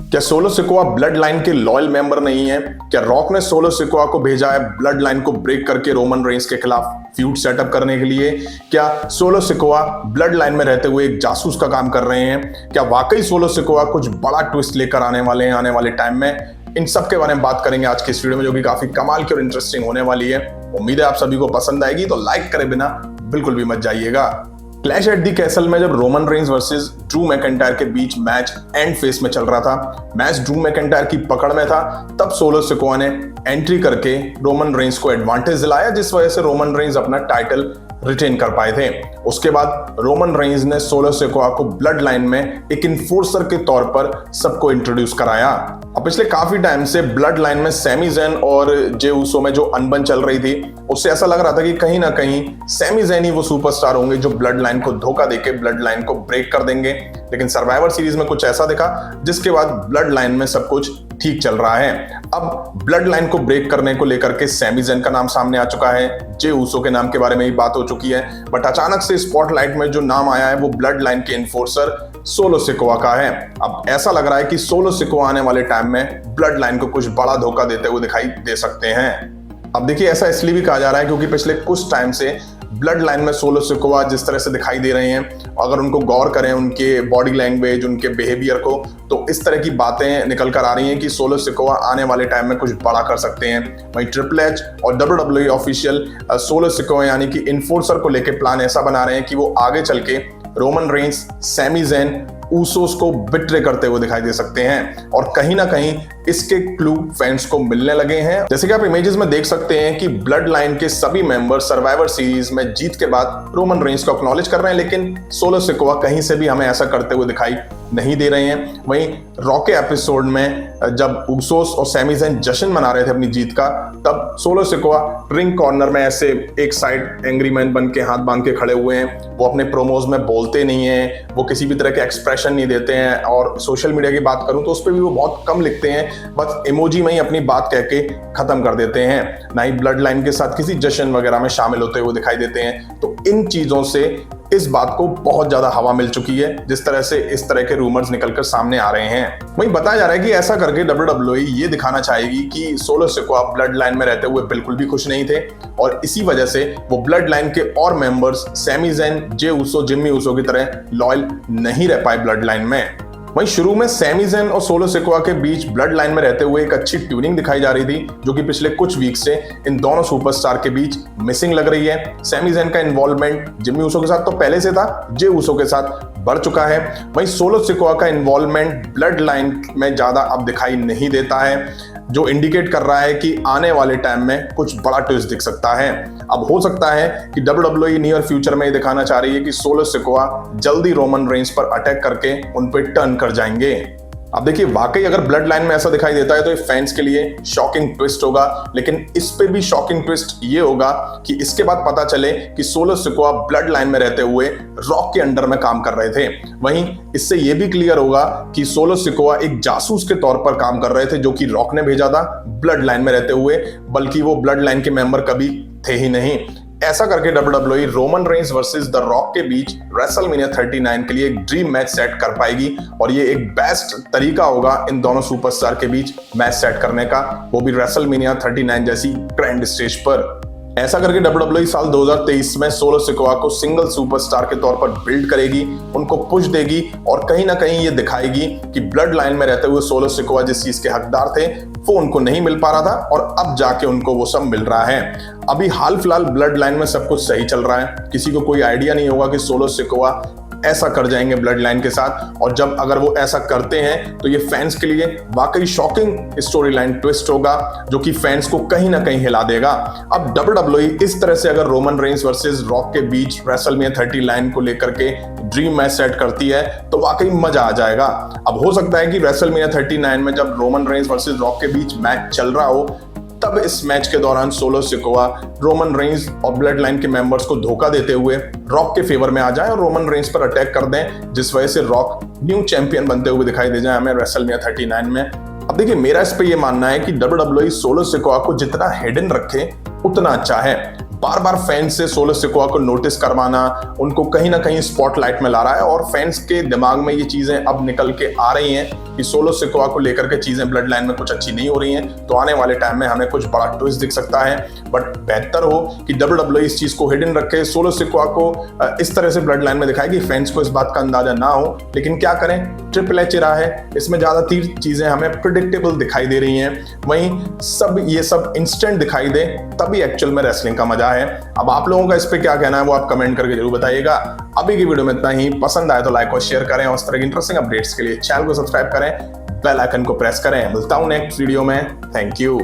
क्या solo Sikoa blood line के loyal member नहीं है? क्या रॉक ने सोलो सिकोआ को भेजा है ब्लड लाइन को ब्रेक करके रोमन रेंस के खिलाफ फ्यूड सेटअप करने के लिए? क्या सोलो सिकोआ ब्लड लाइन में रहते हुए एक जासूस का काम कर रहे हैं? क्या वाकई सोलो सिकोआ कुछ बड़ा ट्विस्ट लेकर आने वाले हैं आने वाले टाइम में? इन सब के बारे में बात करेंगे आज की इस वीडियो में, जो कि काफी कमाल की और इंटरेस्टिंग होने वाली है। उम्मीद है आप सभी को पसंद आएगी, तो लाइक करे बिना बिल्कुल भी मत जाइएगा। क्लैश एट दी कैसल में जब Roman Reigns versus Drew McIntyre के बीच मैच एंड फेस में चल रहा था, मैच ड्रू मैकिंटायर की पकड़ में था, तब सोलो सिकोआ ने एंट्री करके रोमन रेंस को एडवांटेज दिलाया, जिस वजह से रोमन रेंस अपना टाइटल रिटेन कर पाए थे। उसके बाद रोमन रेंस ने सोलो सिकोआ को ब्लड लाइन में एक इन्फोर्सर के तौर पर सबको इंट्रोड्यूस कराया। अब पिछले काफी टाइम से ब्लड लाइन में सैमी ज़ैन और जे उसो में जो अनबन चल रही थी, उससे ऐसा लग रहा था कि कहीं ना कहीं सैमी ज़ैन ही वो सुपरस्टार होंगे जो ब्लड लाइन को धोखा देके ब्लड लाइन को ब्रेक कर देंगे। लेकिन सर्वाइवर सीरीज में कुछ ऐसा दिखा जिसके बाद ब्लड लाइन में सब कुछ ठीक चल रहा है। अब ब्लड लाइन को ब्रेक करने को लेकर के सैमी ज़ैन का नाम सामने आ चुका है, जे उसो के नाम के बारे में ही बात हो चुकी है, बट अचानक से स्पॉटलाइट में जो नाम आया है वो ब्लड लाइन के इन्फोर्सर सोलो सिकोआ का है। अब ऐसा लग रहा है कि सोलो सिकोआ आने वाले टाइम में ब्लड लाइन को कुछ बड़ा धोखा देते हुए दिखाई दे सकते हैं। अब देखिए, ऐसा इसलिए भी कहा जा रहा है क्योंकि पिछले कुछ टाइम से ब्लड लाइन में सोलो सिकोआ जिस तरह से दिखाई दे रहे हैं, अगर उनको गौर करें उनके बॉडी लैंग्वेज, उनके बिहेवियर को, तो इस तरह की बातें निकल कर आ रही हैं कि सोलो सिकोआ आने वाले टाइम में कुछ बड़ा कर सकते हैं। वहीं ट्रिपल एच और WWE ऑफिशियल सोलो सिकोआ यानी कि इन्फोर्सर को लेकर प्लान ऐसा बना रहे हैं कि वो आगे चल के रोमन रेंस, सैमी ज़ैन, ऊसोस को बिट्रे करते हुए दिखाई दे सकते हैं। और कहीं ना कहीं इसके क्लू फैंस को मिलने लगे हैं। जैसे कि आप इमेजेस में देख सकते हैं कि ब्लड लाइन के सभी मेंबर सर्वाइवर सीरीज में जीत के बाद रोमन रेंस को एक्नॉलेज कर रहे हैं, लेकिन सोलो सिकोआ कहीं से भी हमें ऐसा करते हुए दिखाई नहीं दे रहे हैं। वहीं रॉ के एपिसोड में जब ऊसोस और सैमी ज़ैन जश्न मना रहे थे अपनी जीत का, तब सोलो सिकोआ रिंग कॉर्नर में ऐसे एक साइड एंग्री मैन बन के हाथ बांध के खड़े हुए हैं। वो अपने प्रोमोज में बोलते नहीं है, वो किसी भी तरह के एक्सप्रेशन नहीं देते हैं, और सोशल मीडिया की बात करूं तो उस पर भी वो बहुत कम लिखते हैं, बस इमोजी में ही अपनी बात कह के खत्म कर देते हैं। ना ही ब्लड लाइन के साथ किसी जश्न वगैरह में शामिल होते हुए दिखाई देते हैं। तो इन चीजों से इस बात को बहुत ज्यादा हवा मिल चुकी है, जिस तरह से इस तरह के रूमर्स निकलकर सामने आ रहे हैं। वहीं बताया जा रहा है कि ऐसा करके WWE ये दिखाना चाहेगी कि सोलो सिकोआ ब्लड लाइन में रहते हुए बिल्कुल भी खुश नहीं थे, और इसी वजह से वो ब्लड लाइन के और मेंबर्स सैमी ज़ैन, जे उसो, जिम्मी उसो की तरह लॉयल नहीं रह पाए ब्लड लाइन में। वहीं शुरू में सैमी ज़ैन और सोलो सिकोआ के बीच ब्लड लाइन में रहते हुए एक अच्छी ट्यूनिंग दिखाई जा रही थी, जो कि पिछले कुछ वीक से इन दोनों सुपरस्टार के बीच मिसिंग लग रही है। सैमी ज़ैन का इन्वॉल्वमेंट जिम्मी उसो के साथ तो पहले से था, जे उसो के साथ बढ़ चुका है। वहीं सोलो सिकोआ का इन्वॉल्वमेंट ब्लड लाइन में ज्यादा अब दिखाई नहीं देता है, जो इंडिकेट कर रहा है कि आने वाले टाइम में कुछ बड़ा ट्विस्ट दिख सकता है। अब हो सकता है कि WWE नियर फ्यूचर में ये दिखाना चाह रही है कि सोलो सिकोआ जल्दी रोमन रेंस पर अटैक करके उन पर टर्न कर जाएंगे। अब देखिए, वाकई अगर ब्लड लाइन में ऐसा दिखाई देता है तो ये फैंस के लिए शॉकिंग ट्विस्ट होगा, लेकिन इस पे भी शॉकिंग ट्विस्ट ये होगा कि इसके बाद पता चले कि सोलो सिकोआ ब्लड लाइन में रहते हुए रॉक के अंडर में काम कर रहे थे। वहीं इससे ये भी क्लियर होगा कि सोलो सिकोआ एक जासूस के तौर पर काम कर रहे थे, जो कि रॉक ने भेजा था ब्लड लाइन में रहते हुए, बल्कि वो ब्लड लाइन के मेंबर कभी थे ही नहीं। ऐसा करके WWE Roman Reigns versus the rock के बीच रेसलमेनिया 39 के लिए एक ड्रीम मैच सेट कर पाएगी, और ये एक बेस्ट तरीका होगा इन दोनों सुपरस्टार के बीच मैच सेट करने का, वो भी रेसलमेनिया 39 जैसी ग्रैंड स्टेज पर। ऐसा करके WWE साल 2023 में सोलो सिकोआ को सिंगल सुपरस्टार के तौर पर बिल्ड करेगी, उनको पुश देगी, और कहीं ना कहीं ये दिखाएगी कि ब्लड लाइन में रहते हुए सोलो सिकोआ जिस चीज के हकदार थे वो उनको नहीं मिल पा रहा था, और अब जाके उनको वो सब मिल रहा है। अभी हाल फिलहाल ब्लड लाइन में सब कुछ सही चल रहा है, किसी को कोई आइडिया नहीं होगा कि सोलो सिकोआ ऐसा कर जाएंगे ब्लड लाइन के साथ, और जब अगर वो ऐसा करते हैं तो ये फैंस के लिए वाकई शॉकिंग स्टोरी लाइन ट्विस्ट होगा, जो कि फैंस को कहीं ना कहीं हिला देगा। अब WWE इस तरह से अगर रोमन रेंस वर्सेस रॉक के बीच रेसलमेनिया 39 को लेकर के ड्रीम मैच सेट करती है तो वाकई मजा आ जाएगा। अब हो सकता है कि रेसलमेनिया 39 में जब रोमन रेंस वर्सेस रॉक के बीच मैच चल रहा हो, तब इस मैच के दौरान सोलो सिकोआ रोमन रेंस और ब्लड लाइन के मेंबर्स को धोखा देते हुए रॉक के फेवर में आ जाए और रोमन रेंस पर अटैक कर दें, जिस वजह से रॉक न्यू चैंपियन बनते हुए दिखाई दे जाए हमें रेसलमेनिया 39 में। अब देखिए, मेरा इस पे ये मानना है कि WWE सोलो सिकोआ को जितना हिडन रखे उतना अच्छा है। बार बार फैंस से सोलो सिकोआ को नोटिस करवाना उनको कहीं ना कहीं स्पॉटलाइट में ला रहा है और फैंस के दिमाग में ये चीजें अब निकल के आ रही हैं कि सोलो सिकोआ को लेकर के चीजें ब्लड लाइन में कुछ अच्छी नहीं हो रही हैं, तो आने वाले टाइम में हमें कुछ बड़ा ट्विस्ट दिख सकता है। बट बेहतर हो कि WWE इस चीज को हिडन रखे, सोलो सिकोआ को इस तरह से ब्लड लाइन में दिखाए कि फैंस को इस बात का अंदाजा ना हो। लेकिन क्या करें, ट्रिपल एच रहा है, इसमें ज्यादातर चीजें हमें प्रिडिक्टेबल दिखाई दे रही हैं। वहीं ये सब इंस्टेंट दिखाई दे तभी एक्चुअल में रेसलिंग का मजा है। अब आप लोगों का इस पे क्या कहना है वो आप कमेंट करके जरूर बताइएगा। अभी की वीडियो में इतना ही, पसंद आए तो लाइक और शेयर करें और इस तरह की इंटरेस्टिंग अपडेट्स के लिए चैनल को सब्सक्राइब करें, बेल आइकन को प्रेस करें। मिलता हूं नेक्स्ट वीडियो में। Thank you.